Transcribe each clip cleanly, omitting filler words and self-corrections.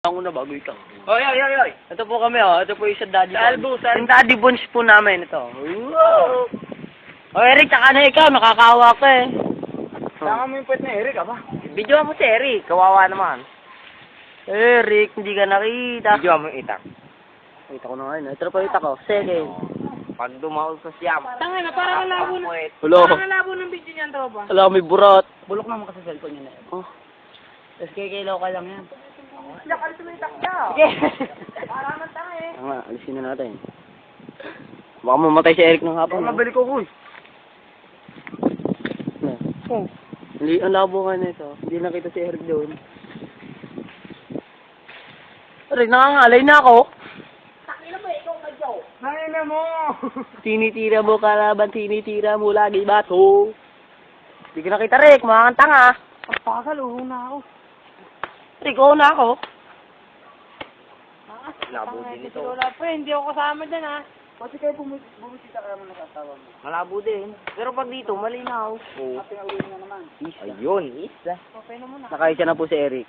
Ako na bago ikaw. Oy, oy, oy, oy. Ito po kami, oh. Ito po yung sa Daddy Salbo, Bones. salbo. Yung Daddy Bones po namin, ito. Wow! Oh, Eric, tsaka na ikaw. Nakakawa ka eh. Saka mo yung pwet na Eric, aba. Video mo si Eric. Kawawa naman. Eric, hindi ka nakita. Video mo yung itak. Kita ko na ngayon. Ito pa yung ita ko. Second. Pag dumaol sa siyam. Tanga na, parang malabo na. Hello. Parang malabo ng video niyan, tropa. Hello, may burat. Bulok naman kasi cellphone niya na yun. Oh. Tapos kikailaw ka lang yan. Siya, kalis mo yung takya. Sige. Para naman tanga eh. Tama, alisin na natin. Baka mamatay si Eric ng hapon. Mabalik ko, kuy. Oh. Hindi, ang labo nga nito. Hindi nakita si Eric doon. Eric, nakangalay na ako. Takina mo, ikaw kadyaw. Nangina mo! Tinitira mo kalaban, tinitira mo lagi bato. Hindi ka nakita, Rick. Mga tanga. Ang pakal, na ako. Rick, oo na ako. Labo Tanga, din ito si ito. Lola pa, hindi ako kasama dyan ha. Kasi kayo bumisita ka naman nakasawa mo. Malabo din. Pero pag dito, malinaw. Oo. Kasi nga uwi na naman. Ayun, isa. Okay na muna. Sakay siya na po si Eric.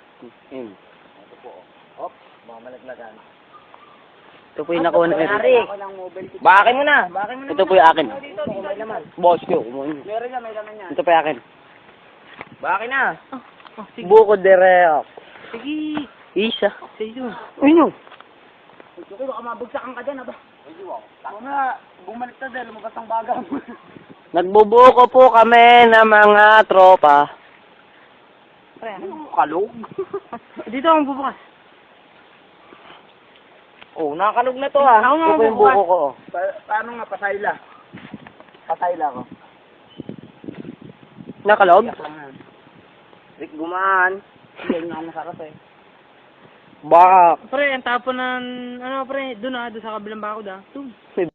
Ayun. Ito po. Op, mga malaglagan. Ito po yung nakuha ng Eric. Ako ng mobile. Bakin mo na. Ito po yung akin. Dito, dito, dito. Boss ko. Kumuha. Meron yan, may laman yan. Ito po yung akin. Bakin na. Sige. Buko de reok. Sige. Isa. Sige. Ayun. Okay, baka mabagsakan ka dyan, aba. Ako na, bumalik na dahil lumabas ang baga mo. Nagbubuko po kami ng mga tropa. Pre, Kalog? dito akong bubukas. Oh, nakakalog na to ah. Ako nga Ito po yung bubukas. buko ko. Paano nga, pasayla? Pasayla ko. Nakalog? Rick, gumaan. Hindi nga masarap eh. Bak. Pre, ang tapo ng, ano pre, doon sa kabilang bakod ah. Doon.